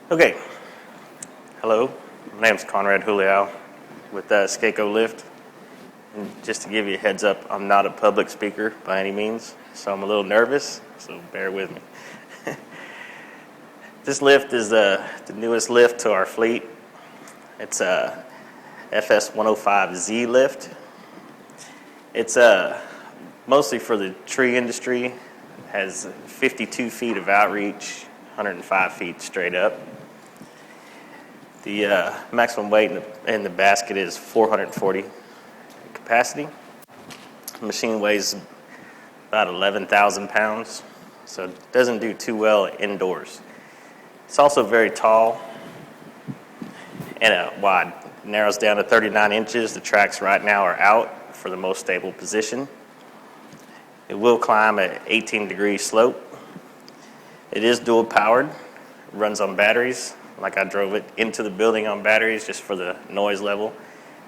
Okay, hello, my name's Conrad Juliao with Skako Lift. And just to give you a heads up, I'm not a public speaker by any means, so I'm a little nervous, so bear with me. This lift is the newest lift to our fleet. It's a FS105-Z lift. It's mostly for the tree industry. It has 52 feet of outreach, 105 feet straight up. The maximum weight in the basket is 440 capacity. The machine weighs about 11,000 pounds, so it doesn't do too well indoors. It's also very tall and wide. It narrows down to 39 inches. The tracks right now are out for the most stable position. It will climb at 18-degree slope. It is dual powered. It runs on batteries. Like I drove it into the building on batteries just for the noise level.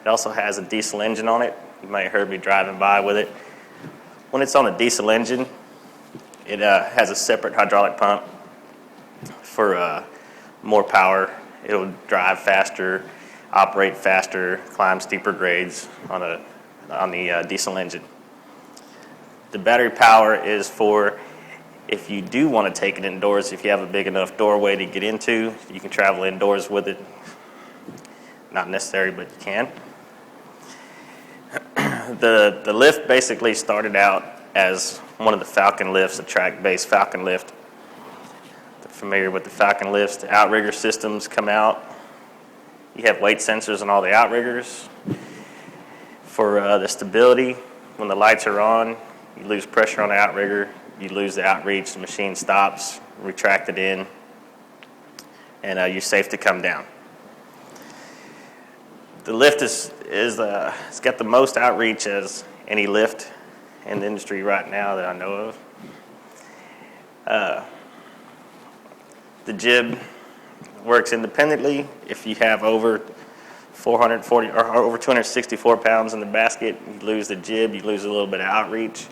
It also has a diesel engine on it. You might have heard me driving by with it. When it's on a diesel engine, it has a separate hydraulic pump for more power. It'll drive faster, operate faster, climb steeper grades on the diesel engine. The battery power is for if you do want to take it indoors, if you have a big enough doorway to get into, you can travel indoors with it. Not necessary, but you can. The lift basically started out as one of the Falcon lifts, a track-based Falcon lift. If you're familiar with the Falcon lifts, the outrigger systems come out. You have weight sensors on all the outriggers. For the stability, when the lights are on, you lose pressure on the outrigger. You lose the outreach, the machine stops, retract it in, and you're safe to come down. The lift it's got the most outreach as any lift in the industry right now that I know of. The jib works independently. If you have over 440 or over 264 pounds in the basket, you lose the jib, you lose a little bit of outreach.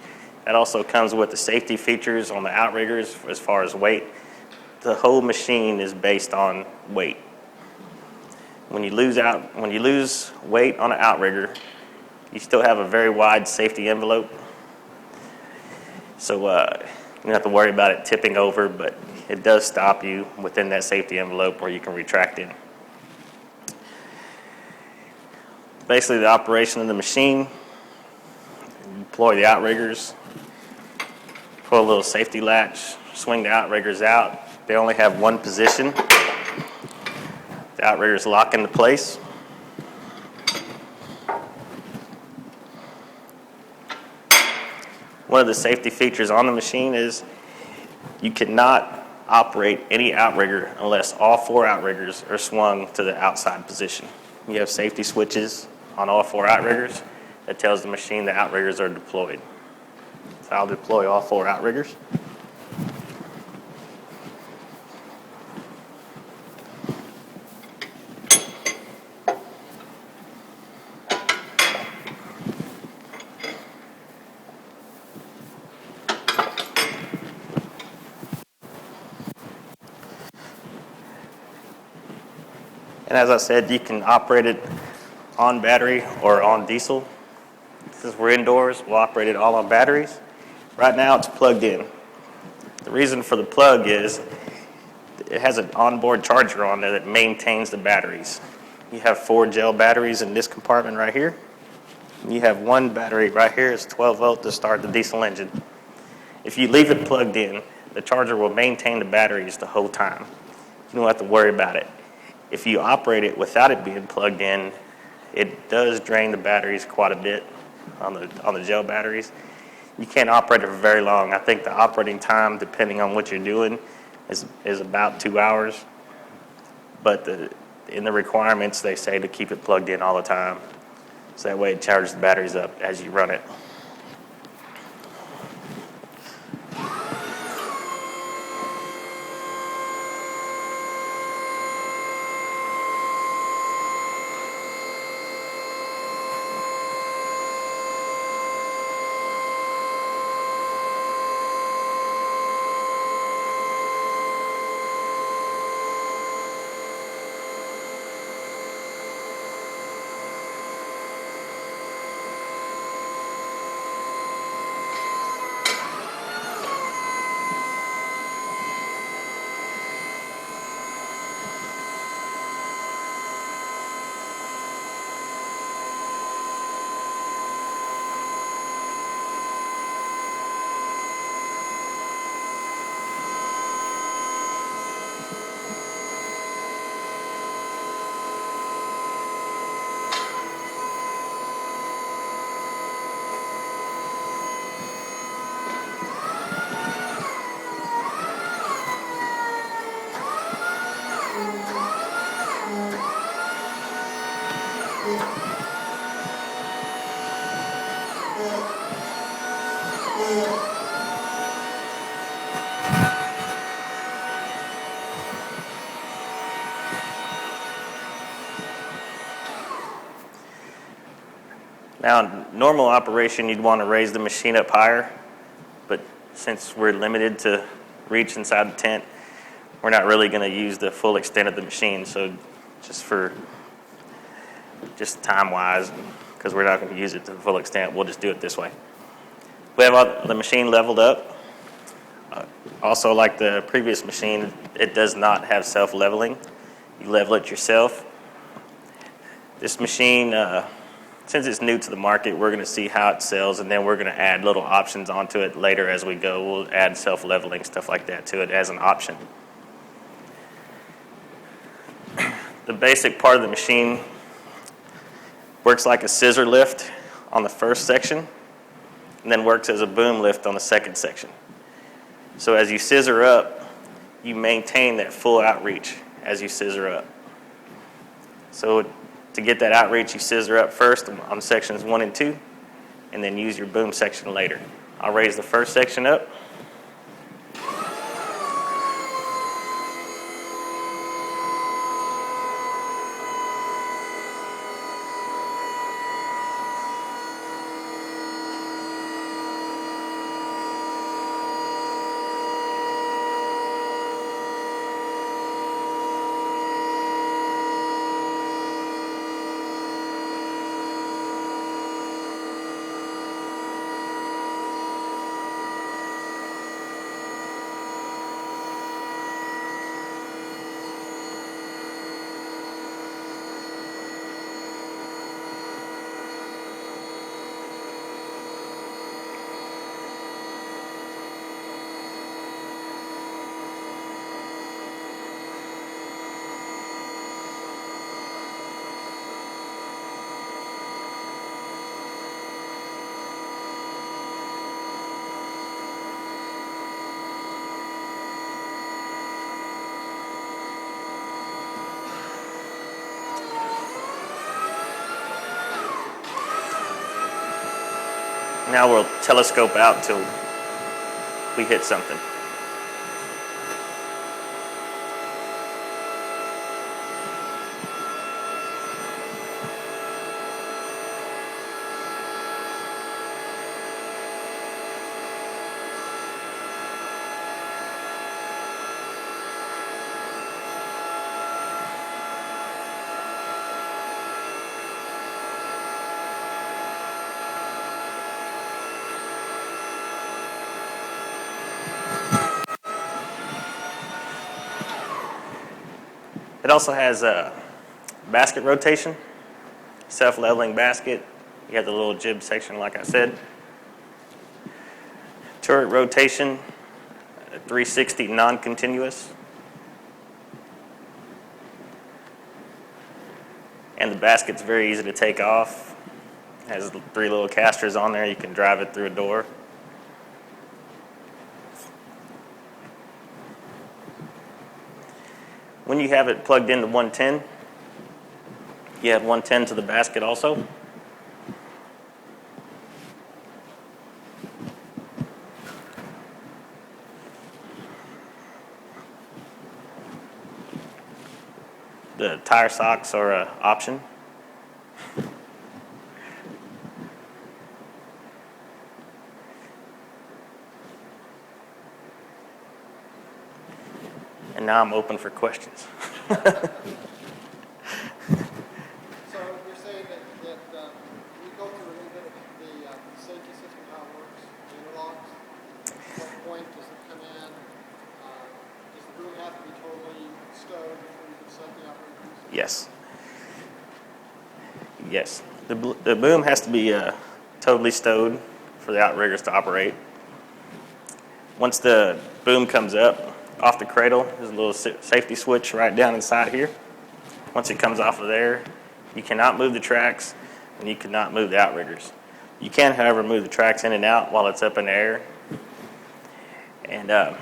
That also comes with the safety features on the outriggers as far as weight. The whole machine is based on weight. When you lose weight on an outrigger, you still have a very wide safety envelope. So you don't have to worry about it tipping over, but it does stop you within that safety envelope where you can retract in. Basically, the operation of the machine, deploy the outriggers, pull a little safety latch, swing the outriggers out. They only have one position. The outriggers lock into place. One of the safety features on the machine is you cannot operate any outrigger unless all four outriggers are swung to the outside position. You have safety switches on all four outriggers that tells the machine the outriggers are deployed. So I'll deploy all four outriggers. And as I said, you can operate it on battery or on diesel. Since we're indoors, we'll operate it all on batteries. Right now it's plugged in. The reason for the plug is it has an onboard charger on there that maintains the batteries. You have 4 gel batteries in this compartment right here. You have one battery right here, it's 12 volt to start the diesel engine. If you leave it plugged in, the charger will maintain the batteries the whole time. You don't have to worry about it. If you operate it without it being plugged in, it does drain the batteries quite a bit on the gel batteries. You can't operate it for very long. I think the operating time, depending on what you're doing, is about 2 hours. But in the requirements, they say to keep it plugged in all the time. So that way it charges the batteries up as you run it. Now, in normal operation, you'd want to raise the machine up higher, but since we're limited to reach inside the tent, we're not really going to use the full extent of the machine. So just time-wise, because we're not going to use it to the full extent, we'll just do it this way. We have the machine leveled up. Also, like the previous machine, it does not have self-leveling. You level it yourself. This machine, since it's new to the market, we're going to see how it sells, and then we're going to add little options onto it later as we go. We'll add self-leveling, stuff like that to it as an option. The basic part of the machine works like a scissor lift on the first section, and then works as a boom lift on the second section. So as you scissor up, you maintain that full outreach as you scissor up. So to get that outreach, you scissor up first on sections 1 and 2, and then use your boom section later. I'll raise the first section up. Now we'll telescope out till we hit something. It also has a basket rotation, self-leveling basket. You have the little jib section, like I said. Turret rotation, 360 non-continuous. And the basket's very easy to take off. It has 3 little casters on there. You can drive it through a door. When you have it plugged into 110, you have 110 to the basket also. The tire socks are an option. And now I'm open for questions. So you're saying that you go through a little bit of the safety system, how it works, the interlocks. At what point does it come in? Does the boom have to be totally stowed before you can set the operating? Yes. Yes. The boom has to be totally stowed for the outriggers to operate. Once the boom comes up off the cradle, there's a little safety switch right down inside here. Once it comes off of there, you cannot move the tracks and you cannot move the outriggers. You can, however, move the tracks in and out while it's up in the air. And as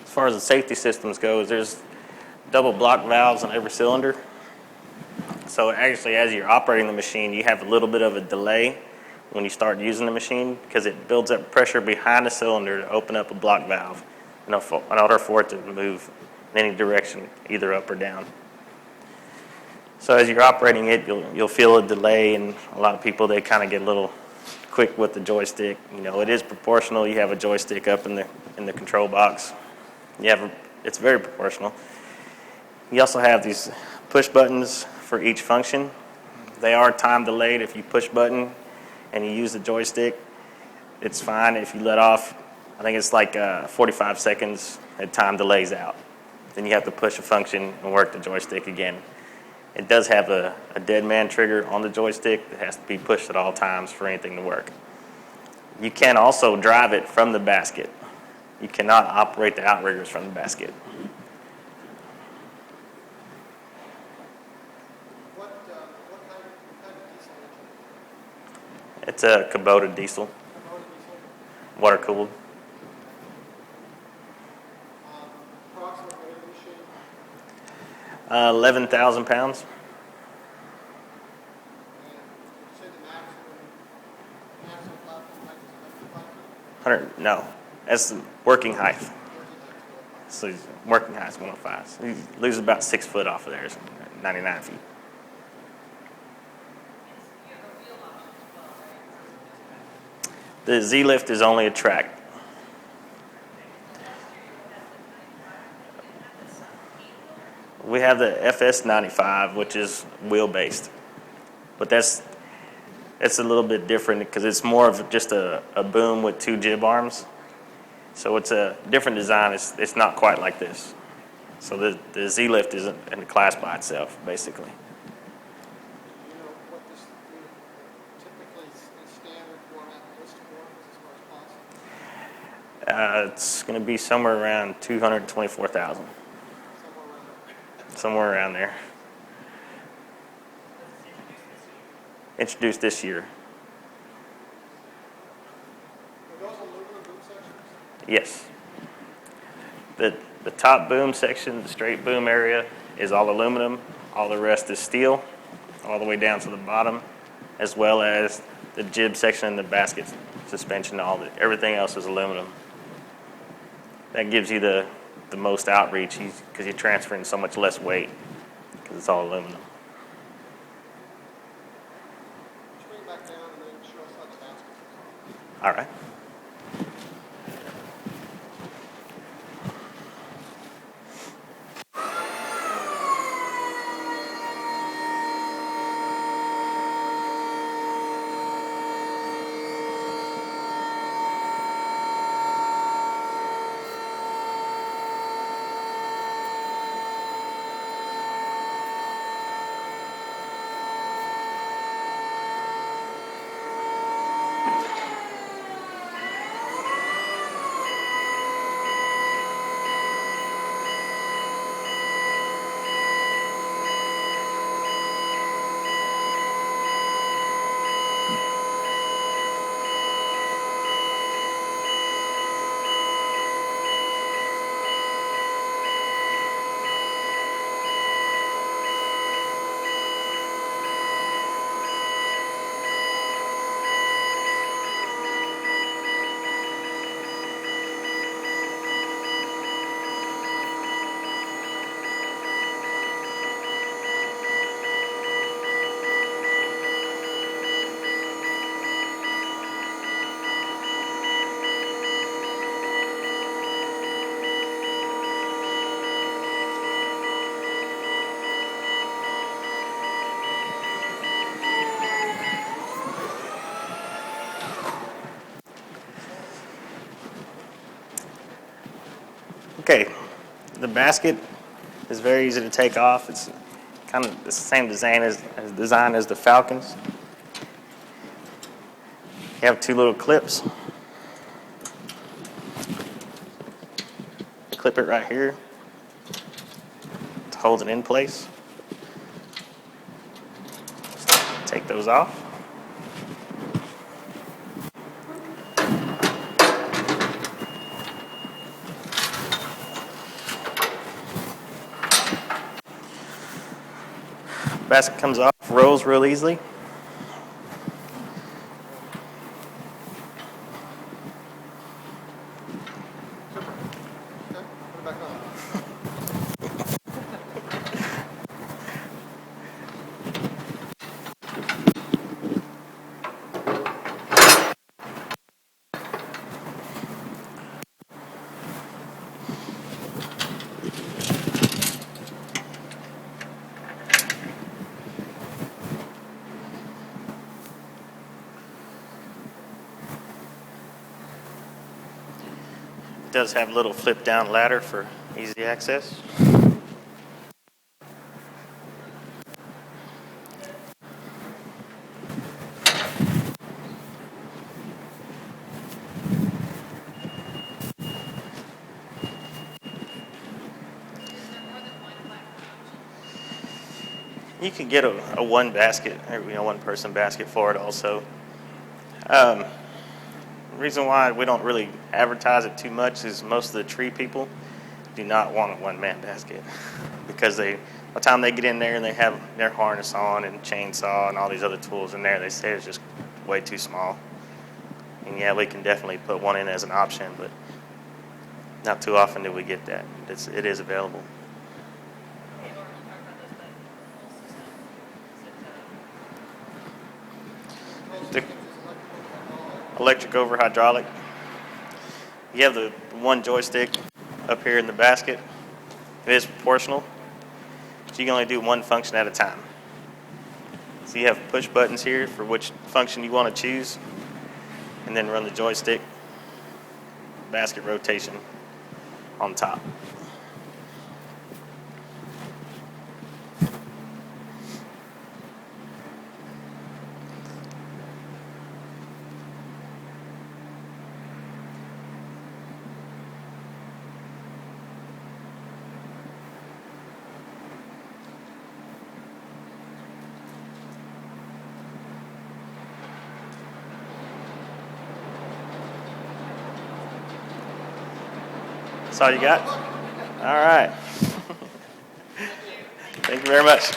far as the safety systems goes, there's double block valves on every cylinder. So actually, as you're operating the machine, you have a little bit of a delay when you start using the machine because it builds up pressure behind the cylinder to open up a block valve in order for it to move in any direction, either up or down. So as you're operating it, you'll feel a delay, and a lot of people, they kind of get a little quick with the joystick. You know, it is proportional. You have a joystick up in the control box. It's very proportional. You also have these push buttons for each function. They are time delayed. If you push button and you use the joystick, it's fine. If you let off, I think it's like 45 seconds, that time delays out. Then you have to push a function and work the joystick again. It does have a dead man trigger on the joystick that has to be pushed at all times for anything to work. You can also drive it from the basket. You cannot operate the outriggers from the basket. What kind of diesel engine? It's a Kubota diesel, Motor diesel? water cooled. Approximate weight of the machine? 11,000 pounds. And would you say the maximum platform height is 105 feet? 100, no, that's the working height. 14 height. So working height is 105. So you lose about 6 foot off of there, so 99 feet. The Z lift is only a track. We have the FS105, which is wheel based, but that's a little bit different because it's more of just a boom with 2 jib arms. So it's a different design. It's not quite like this. So the Z lift is in a class by itself, basically. Do you know what this typically the standard format list form is as far as cost? It's going to be somewhere around 224,000, Somewhere around there. somewhere around there. Introduced this year. Are those aluminum boom sections? Yes. The top boom section, the straight boom area, is all aluminum. All the rest is steel, all the way down to the bottom, as well as the jib section and the basket suspension. Everything else is aluminum. That gives you the most outreach because you're transferring so much less weight because it's all aluminum. Swing back down and then show us how the basket is. All right. Okay, the basket is very easy to take off. It's kind of the same design as the Falcons. You have 2 little clips. Clip it right here to hold it in place. Take those off. Basket comes off, rolls real easily. Okay, put it back on. does have a little flip down ladder for easy access. You can get a one basket, or one person basket for it also. The reason why we don't really advertise it too much is most of the tree people do not want a one-man basket because by the time they get in there and they have their harness on and chainsaw and all these other tools in there, they say it's just way too small. And yeah, we can definitely put one in as an option, but not too often do we get that. It is available. The electric over hydraulic. You have the one joystick up here in the basket. It is proportional, so you can only do one function at a time. So you have push buttons here for which function you want to choose, and then run the joystick basket rotation on top. That's all you got? All right. Thank you very much.